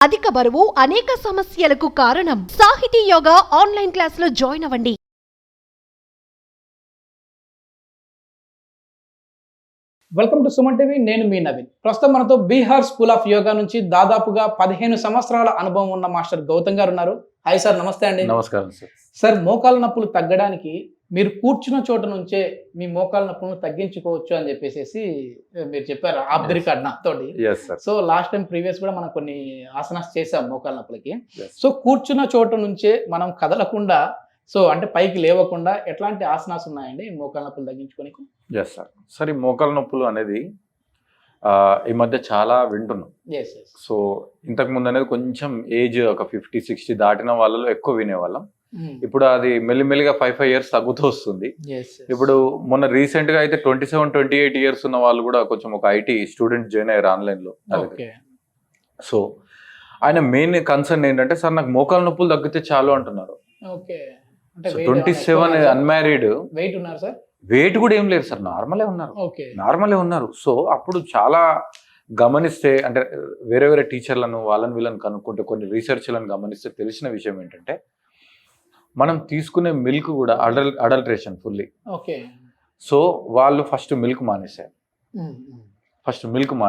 అధిక బరువు అనేక సమస్యలకు కారణం. సాహితీ యోగా ఆన్లైన్ క్లాసులో జాయిన్ అవ్వండి. Welcome to Suman TV. నేను మీ నవీన్. ప్రస్తుతం మనతో బీహార్ స్కూల్ ఆఫ్ యోగా నుంచి దాదాపుగా 15 సంవత్సరాల అనుభవం ఉన్న మాస్టర్ గౌతమ్ గారు ఉన్నారు. హాయ్ సార్, నమస్తే అండి. నమస్కారం సార్. సార్, మోకాల నొప్పులు తగ్గడానికి మీరు కూర్చున్న చోట నుంచే మీ మోకాల నొప్పులను తగ్గించుకోవచ్చు అని చెప్పేసి మీరు చెప్పారు ఆబ్దిరికాడ్ తోటి. సో లాస్ట్ టైం ప్రీవియస్ కూడా మనం కొన్ని ఆసనాస్ చేసాం మోకాల నొప్పులకి. సో కూర్చున్న చోట నుంచే మనం కదలకుండా, సో అంటే పైకి లేవకుండా ఎట్లాంటి ఆసనాస్ ఉన్నాయండి మోకాల నొప్పులు తగ్గించుకోనికి? Yes sir. సరే, మోకాల నొప్పులు అనేది ఈ మధ్య చాలా వింటున్నాం. సో ఇంతకు ముందు అనేది కొంచెం ఏజ్ ఒక 50-60 దాటిన వాళ్ళలో ఎక్కువ వినేవాళ్ళం. ఇప్పుడు అది మెల్లిమెల్లిగా 5 years తగ్గుతూ వస్తుంది. ఇప్పుడు మొన్న రీసెంట్ గా అయితే 27-28 years ఉన్న వాళ్ళు కూడా కొంచెం ఒక ఐటీ స్టూడెంట్ జాయిన్ అయ్యారు ఆన్లైన్ లో. సో ఆయన మెయిన్ కన్సర్న్ ఏంటంటే, సార్ నాకు మోకాల నొప్పులు తగ్గితే చాలు అంటున్నారు. 27 అన్మ్యారీడ్. వెయిట్ కూడా ఏం లేదు సార్, నార్మలే ఉన్నారు. సో అప్పుడు చాలా గమనిస్తే, అంటే వేరే వేరే టీచర్లను వీళ్ళని కనుక్కుంటే, కొన్ని రీసెర్చ్లను గమనిస్తే తెలిసిన విషయం ఏంటంటే, మనం తీసుకునే మిల్క్ కూడా అడల్ట్రేషన్ ఫుల్లీ. సో వాళ్ళు ఫస్ట్ మిల్క్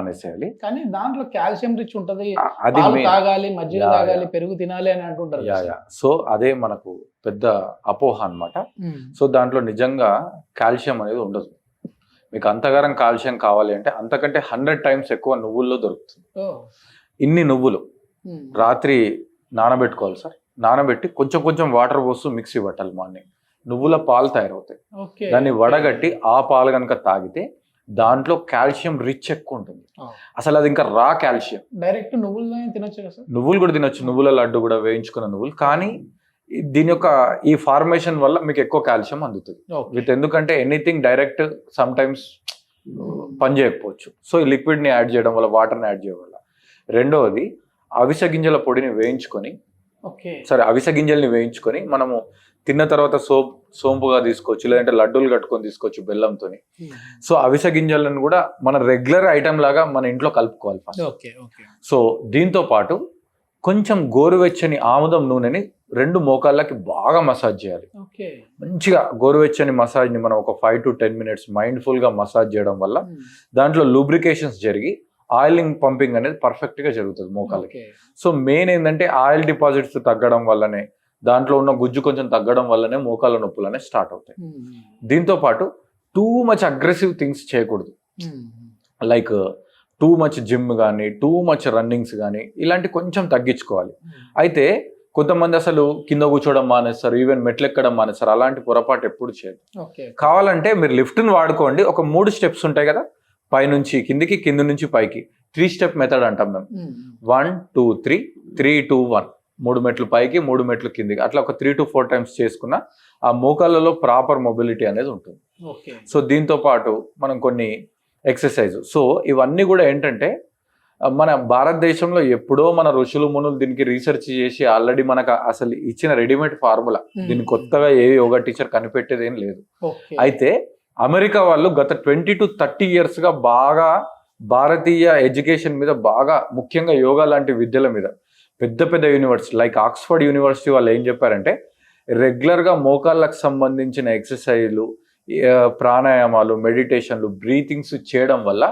మానేసేయాలి. కానీ దాంట్లో కాల్షియం రిచ్ ఉంటది, అది తాగాలి, మజ్జిగ తాగాలి, పెరుగు తినాలి అని అంటుంటారు. సో అదే మనకు పెద్ద అపోహ అన్నమాట. సో దాంట్లో నిజంగా కాల్షియం అనేది ఉండదు. మీకు అంతగారం కాల్షియం కావాలి అంటే అంతకంటే 100 times ఎక్కువ నువ్వుల్లో దొరుకుతుంది. ఇన్ని నువ్వులు రాత్రి నానబెట్టుకోవాలి సార్. నానబెట్టి కొంచెం కొంచెం వాటర్ పోస్తూ మిక్సీ పట్టాలి. మార్నింగ్ నువ్వుల పాలు తయారవుతాయి. దాన్ని వడగట్టి ఆ పాలు కనుక తాగితే దాంట్లో కాల్షియం రిచ్ ఎక్కువ ఉంటుంది. అసలు అది ఇంకా రా కాల్షియం. డైరెక్ట్ నువ్వులు తినొచ్చు కదా? నువ్వులు కూడా తినొచ్చు, నువ్వుల లడ్డు కూడా, వేయించుకున్న నువ్వులు. కానీ దీని యొక్క ఈ ఫార్మేషన్ వల్ల మీకు ఎక్కువ కాల్షియం అందుతుంది విత్. ఎందుకంటే ఎనీథింగ్ డైరెక్ట్ సమ్ టైమ్స్ పని చేయకపోవచ్చు. సో ఈ లిక్విడ్ ని యాడ్ చేయడం వల్ల, వాటర్ని యాడ్ చేయడం వల్ల. రెండవది, అవిసె గింజల పొడిని వేయించుకొని, అవిసె గింజల్ని వేయించుకొని మనము తిన్న తర్వాత సోంపుగా తీసుకోవచ్చు, లేదంటే లడ్డూలు కట్టుకొని తీసుకోవచ్చు బెల్లంతో. సో అవిసె గింజలను కూడా మన రెగ్యులర్ ఐటమ్ లాగా మన ఇంట్లో కలుపుకోవాలి ఫస్ట్. సో దీంతో పాటు కొంచెం గోరువెచ్చని ఆముదం నూనెని 2 మోకాళ్ళకి బాగా మసాజ్ చేయాలి. మంచిగా గోరువెచ్చని మసాజ్ ని మనం ఒక 5 to 10 minutes మైండ్ఫుల్ గా మసాజ్ చేయడం వల్ల దాంట్లో లూబ్రికేషన్స్ జరిగి ఆయిలింగ్ పంపింగ్ అనేది పర్ఫెక్ట్ గా జరుగుతుంది మోకాళ్ళకి. సో మెయిన్ ఏంటంటే ఆయిల్ డిపాజిట్స్ తగ్గడం వల్లనే, దాంట్లో ఉన్న గుజ్జు కొంచెం తగ్గడం వల్లనే మోకాళ్ళ నొప్పులు అనేవి స్టార్ట్ అవుతాయి. దీంతో పాటు టూ మచ్ అగ్రెసివ్ థింగ్స్ చేయకూడదు. లైక్ టూ మచ్ జిమ్ కానీ, టూ మచ్ రన్నింగ్స్ కానీ, ఇలాంటి కొంచెం తగ్గించుకోవాలి. అయితే కొంతమంది అసలు కింద కూర్చోవడం మానేస్తారు, ఈవెన్ మెట్లు ఎక్కడం మానేస్తారు. అలాంటి పొరపాటు ఎప్పుడు చేయదు. కావాలంటే మీరు లిఫ్ట్ని వాడుకోండి. ఒక 3 steps ఉంటాయి కదా, పైనుంచి కిందికి, కింద నుంచి పైకి. 3-step మెథడ్ అంటాం మేము. 1 2 3 3 2 1. 3 మెట్లు పైకి, 3 మెట్లు కిందికి, అట్లా ఒక 3 to 4 times చేసుకున్న ఆ మోకాళ్ళలో ప్రాపర్ మొబిలిటీ అనేది ఉంటుంది. సో దీంతో పాటు మనం కొన్ని ఎక్సర్సైజ్. సో ఇవన్నీ కూడా ఏంటంటే, మన భారతదేశంలో ఎప్పుడో మన ఋషులు మునులు దీనికి రీసెర్చ్ చేసి ఆల్రెడీ మనకు అసలు ఇచ్చిన రెడీమేడ్ ఫార్ములా. దీన్ని కొత్తగా ఏ యోగా టీచర్ కనిపెట్టేది ఏం లేదు. అయితే అమెరికా వాళ్ళు గత 20 to 30 years గా బాగా భారతీయ ఎడ్యుకేషన్ మీద, బాగా ముఖ్యంగా యోగా లాంటి విద్యల మీద పెద్ద పెద్ద యూనివర్సిటీ లైక్ ఆక్స్ఫర్డ్ యూనివర్సిటీ వాళ్ళు ఏం చెప్పారంటే, రెగ్యులర్గా మోకాళ్ళకు సంబంధించిన ఎక్సర్సైజ్లు, ప్రాణాయామాలు, మెడిటేషన్లు, బ్రీతింగ్స్ చేయడం వల్ల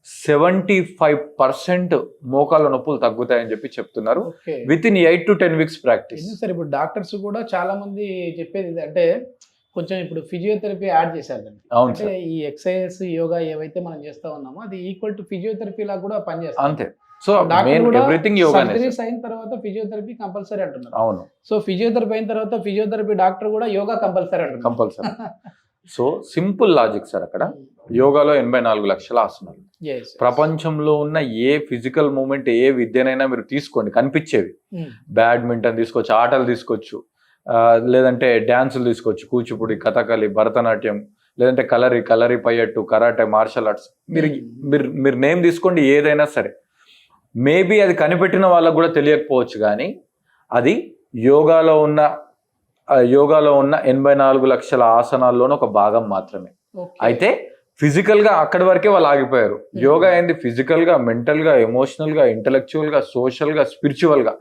75% మోకాళ్ళ నొప్పులు తగ్గుతాయని చెప్పి చెప్తున్నారు. With in 8 to 10 weeks practice. Sir, ఇప్పుడు డాక్టర్స్ కూడా చాలా మంది చెప్పేది అంటే, కొంచెం ఇప్పుడు ఫిజియోథెరపీ యాడ్ చేశారు దాన్ని. అంటే ఈ ఎక్సర్సైజ్, యోగా ఏవైతే మనం చేస్తా ఉన్నామో అది ఈక్వల్ టు ఫిజియోథెరపీ లాగా కూడా పనిచేస్తుంది. అంతే. So everything yoga. సర్జరీస్ అయిన తర్వాత ఫిజియోథెరపీ కంపల్సరీ అంటున్నారు. అవును. సో ఫిజియోథెరపీ అయిన తర్వాత ఫిజియోథెరపీ డాక్టర్ కూడా యోగా కంపల్సరీ అంటున్నారు. Compulsory. So simple logic sir. అక్కడ యోగాలో 84 లక్షల ఆసనాలు. ప్రపంచంలో ఉన్న ఏ ఫిజికల్ మూమెంట్, ఏ విద్యనైనా మీరు తీసుకోండి, కనిపించేవి. బ్యాడ్మింటన్ తీసుకోవచ్చు, ఆటలు తీసుకోవచ్చు, లేదంటే డ్యాన్సులు తీసుకోవచ్చు, కూచిపూడి, కథకళి, భరతనాట్యం, లేదంటే కలరీ పయ్యట్టు, కరాటే, మార్షల్ ఆర్ట్స్. మీరు నేమ్ తీసుకోండి, ఏదైనా సరే. మేబీ అది కనిపెట్టిన వాళ్ళకు కూడా తెలియకపోవచ్చు, కానీ అది యోగాలో ఉన్న 84 లక్షల ఆసనాల్లోనే ఒక భాగం మాత్రమే. అయితే ఫిజికల్గా అక్కడి వరకే వాళ్ళు ఆగిపోయారు. యోగా ఏంది ఫిజికల్గా, మెంటల్గా, ఎమోషనల్గా, ఇంటలెక్చువల్గా, సోషల్గా, స్పిరిచువల్గా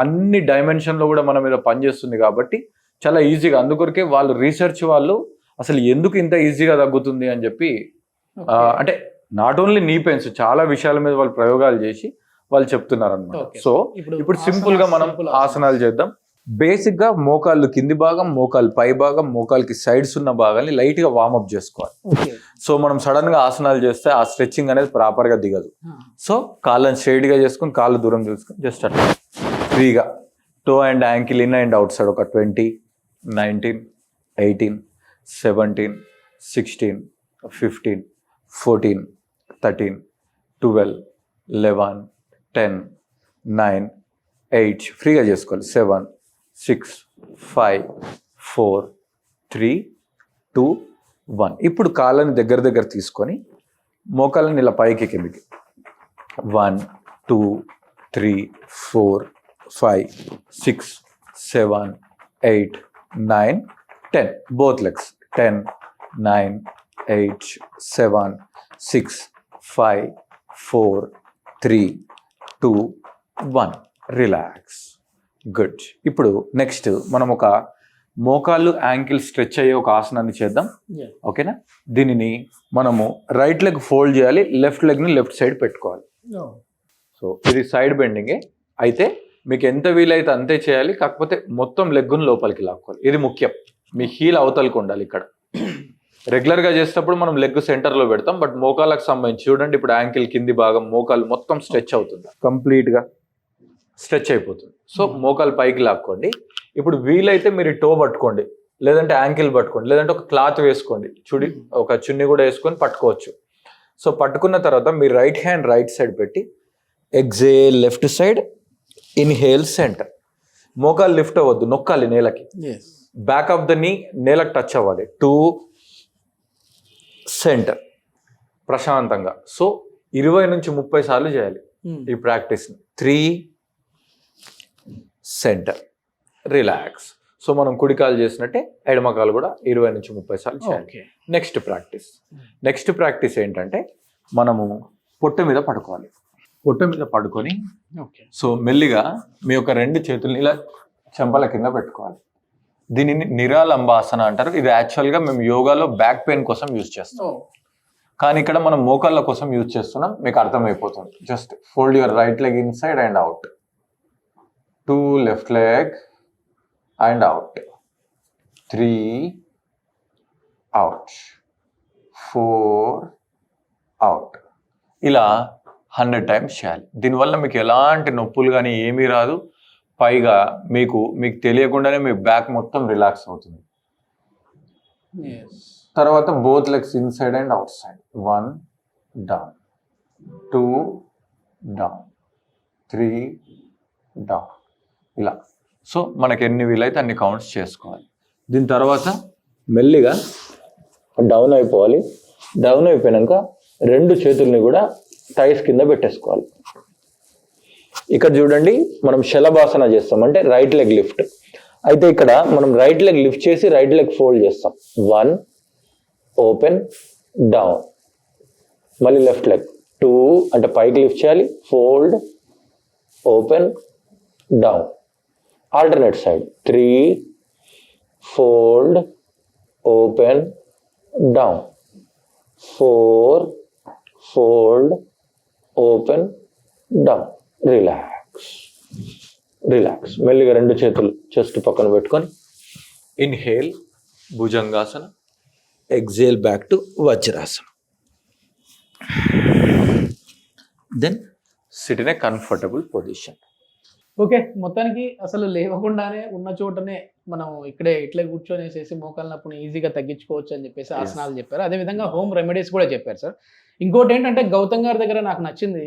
అన్ని డైమెన్షన్లో కూడా మన మీద పనిచేస్తుంది కాబట్టి చాలా ఈజీగా. అందుకొరకే వాళ్ళు రీసెర్చ్ వాళ్ళు అసలు ఎందుకు ఇంత ఈజీగా తగ్గుతుంది అని చెప్పి అంటే నాట్ ఓన్లీ నీ పెయిన్స్, చాలా విషయాల మీద వాళ్ళు ప్రయోగాలు చేసి వాళ్ళు చెప్తున్నారు అనమాట. సో ఇప్పుడు సింపుల్ గా మనం ఆసనాలు చేద్దాం. బేసిక్ గా మోకాళ్ళు కింది భాగం, మోకాలు పై భాగం, మోకాలకి సైడ్స్ ఉన్న భాగాన్ని లైట్ గా వార్మప్ చేసుకోవాలి. సో మనం సడన్ గా ఆసనాలు చేస్తే ఆ స్ట్రెచ్చింగ్ అనేది ప్రాపర్ గా దిగదు. సో కాళ్ళని స్ట్రైట్ గా చేసుకుని కాళ్ళు దూరం చూసుకొని జస్ట్ అట్లా ఫ్రీగా toe and ankle in and out side ఒక 20, 19, 18, 17, 16, 15, 14, 13, 12, 11, 10, 9, 8 ఫ్రీగా చేసుకోవాలి. 7, 6, 5, 4, 3, 2, 1. ఇప్పుడు కాళ్ళని దగ్గర తీసుకొని మోకాళ్ళని ఇలా పైకి కిందికి 1, 2, 3, 4, 5, 6, 7, 8, 9, 10. Both legs. 10, 9, 8, 7, 6, 5, 4, 3, 2, 1. రిలాక్స్. గుడ్. ఇప్పుడు నెక్స్ట్ మనం ఒక మోకాళ్ళు యాంకిల్ స్ట్రెచ్ అయ్యే ఒక ఆసనాన్ని చేద్దాం. ఓకేనా? దీనిని మనము రైట్ లెగ్ ఫోల్డ్ చేయాలి, లెఫ్ట్ లెగ్ని లెఫ్ట్ సైడ్ పెట్టుకోవాలి. సో ఇది సైడ్ బెండింగే, అయితే మీకు ఎంత వీలైతే అంతే చేయాలి. కాకపోతే మొత్తం లెగ్గును లోపలికి లాక్కోవాలి. ఇది ముఖ్యం. మీ హీల్ అవతలికి ఉండాలి. ఇక్కడ రెగ్యులర్గా చేసేటప్పుడు మనం లెగ్ సెంటర్లో పెడతాం, బట్ మోకాళ్ళకు సంబంధించి చూడండి, ఇప్పుడు యాంకిల్ కింది భాగం మోకాలు మొత్తం స్ట్రెచ్ అవుతుంది, కంప్లీట్గా స్ట్రెచ్ అయిపోతుంది. సో మోకాలు పైకి లాక్కోండి. ఇప్పుడు వీలైతే మీరు టో పట్టుకోండి, లేదంటే యాంకిల్ పట్టుకోండి, లేదంటే ఒక క్లాత్ వేసుకోండి, చూడి ఒక చున్ని కూడా వేసుకొని పట్టుకోవచ్చు. సో పట్టుకున్న తర్వాత మీరు రైట్ హ్యాండ్ రైట్ సైడ్ పెట్టి exhale left side, inhale centre. మోకాలు లిఫ్ట్ అవ్వద్దు, నొక్కాలి నేలకి. బ్యాక్ ఆఫ్ ద నీ నేలకు టచ్ అవ్వాలి. 2 సెంటర్ ప్రశాంతంగా. సో 20 నుంచి 30 సార్లు చేయాలి ఈ ప్రాక్టీస్ని. 3 సెంటర్ రిలాక్స్. సో మనం కుడికాలు చేసినట్టే ఎడమకాలు కూడా 20 నుంచి 30 సార్లు చేయాలి. నెక్స్ట్ ప్రాక్టీస్ ఏంటంటే మనము పొట్ట మీద పడుకోవాలి. పొట్ట మీద పడుకొని సో మెల్లిగా మీ యొక్క 2 చేతుల్ని ఇలా చెంపల కింద పెట్టుకోవాలి. దీనిని నిరాలంబాసన అంటారు. ఇది యాక్చువల్గా మేము యోగాలో బ్యాక్ పెయిన్ కోసం యూజ్ చేస్తాం, కానీ ఇక్కడ మనం మోకాళ్ళ కోసం యూజ్ చేస్తున్నాం. మీకు అర్థమైపోతుంది. Just fold your right leg inside and out, 2 left leg and out, 3 out, 4 out. ఇలా 100 టైమ్స్ చేయాలి. దీనివల్ల మీకు ఎలాంటి నొప్పులు కానీ ఏమీ రాదు. పైగా మీకు తెలియకుండానే మీ బ్యాక్ మొత్తం రిలాక్స్ అవుతుంది. తర్వాత both legs inside and out side. 1 down, 2 down, 3 down. ఇలా. సో మనకి ఎన్ని వీలైతే అన్ని కౌంట్స్ చేసుకోవాలి. దీని తర్వాత మెల్లిగా డౌన్ అయిపోవాలి. డౌన్ అయిపోయాక 2 చేతుల్ని కూడా థైస్ కింద పెట్టేసుకోవాలి. ఇక్కడ చూడండి, మనం శలభాసన చేస్తాం, అంటే రైట్ లెగ్ లిఫ్ట్. అయితే ఇక్కడ మనం రైట్ లెగ్ లిఫ్ట్ చేసి రైట్ లెగ్ ఫోల్డ్ చేస్తాం. 1 ఓపెన్ డౌన్, మళ్ళీ లెఫ్ట్ లెగ్ 2 అంటే పైకి లిఫ్ట్ చేయాలి, fold open down. Alternate side 3 fold open down, 4 fold open down. Relax. మెల్లిగా 2 చేతులు చెస్ట్ పక్కన పెట్టుకొని inhale Bhujangasana, exhale back to Vajrasana. Then sit in a comfortable position. Okay, మొత్తానికి అసలు లేవకుండానే ఉన్న చోటనే మనం ఇక్కడే ఇట్లే కూర్చొనేసేసి మోకాళ్ళ నొప్పుని ఈజీగా తగ్గించుకోవచ్చు అని చెప్పేసి ఆసనాలు చెప్పారు. అదేవిధంగా హోమ్ రెమెడీస్ కూడా చెప్పారు సార్. ఇంకోటి ఏంటంటే గౌతమ్ గారి దగ్గర నాకు నచ్చింది,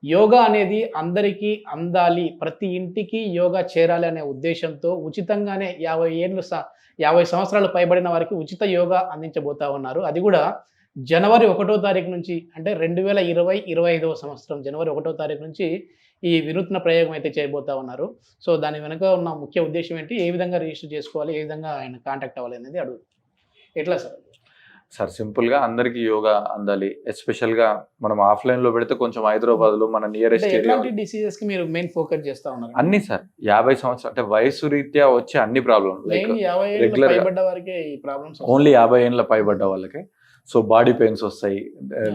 యోగా అనేది అందరికీ అందాలి, ప్రతి ఇంటికి యోగా చేరాలి అనే ఉద్దేశంతో ఉచితంగానే 50 సంవత్సరాలు పైబడిన వారికి ఉచిత యోగా అందించబోతా ఉన్నారు. అది కూడా జనవరి 1వ తారీఖు నుంచి, అంటే 2025వ సంవత్సరం జనవరి 1వ తారీఖు నుంచి ఈ వినూత్న ప్రయోగం అయితే చేయబోతా ఉన్నారు. సో దాని వెనుక ఉన్న ముఖ్య ఉద్దేశం ఏంటి, ఏ విధంగా రిజిస్టర్ చేసుకోవాలి, ఏ విధంగా ఆయన కాంటాక్ట్ అవ్వాలి అనేది అడుగు. ఎట్లా సార్? సార్ సింపుల్ గా అందరికి యోగా అందాలి, ఎస్పెషల్ గా మనం ఆఫ్లైన్ లో పెడితే కొంచెం హైదరాబాద్ లో మన నియరెస్ట్ ఏరియా ఎట్లాంటి డిసీజెస్ కి మీరు మెయిన్ ఫోకస్ చేస్తా ఉన్నారు? అన్ని సార్ 50 సంవత్సరాలు అంటే వయసు రీత్యా వచ్చే అన్ని ప్రాబ్లమ్ లైక్ మెయిన్ 50 ఏళ్ళ regular గా పైబడ్డ వారికే ఈ ప్రాబ్లమ్స్ ఓన్లీ 50 ఏళ్ళ పైబడ్డ వాళ్ళకి. సో బాడీ పెయిన్స్ వస్తాయి,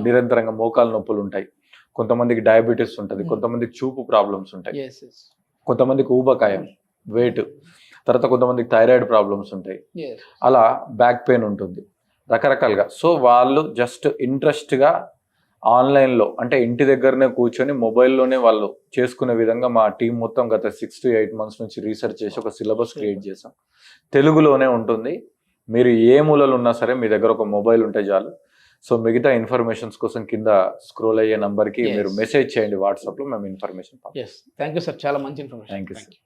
నిరంతరంగా మోకాలు నొప్పులు ఉంటాయి, కొంతమందికి డయాబెటీస్ ఉంటుంది, కొంతమందికి చూపు ప్రాబ్లమ్స్ ఉంటాయి, కొంతమందికి ఊబకాయం వెయిట్, తర్వాత కొంతమందికి థైరాయిడ్ ప్రాబ్లమ్స్ ఉంటాయి, అలా బ్యాక్ పెయిన్ ఉంటుంది రకరకాలుగా. సో వాళ్ళు జస్ట్ ఇంట్రెస్ట్గా ఆన్లైన్లో అంటే ఇంటి దగ్గరనే కూర్చొని మొబైల్లోనే వాళ్ళు చేసుకునే విధంగా మా టీం మొత్తం గత 6 to 8 months నుంచి రీసెర్చ్ చేసి ఒక సిలబస్ క్రియేట్ చేసాం. తెలుగులోనే ఉంటుంది. మీరు ఏ మూలలో ఉన్నా సరే మీ దగ్గర ఒక మొబైల్ ఉంటే చాలు. సో మిగతా ఇన్ఫర్మేషన్స్ కోసం కింద స్క్రోల్ అయ్యే నంబర్కి మీరు మెసేజ్ చేయండి వాట్సాప్లో, మేము ఇన్ఫర్మేషన్. థ్యాంక్ యూ సార్, చాలా మంచి ఇన్ఫర్మేషన్. Thank you sir.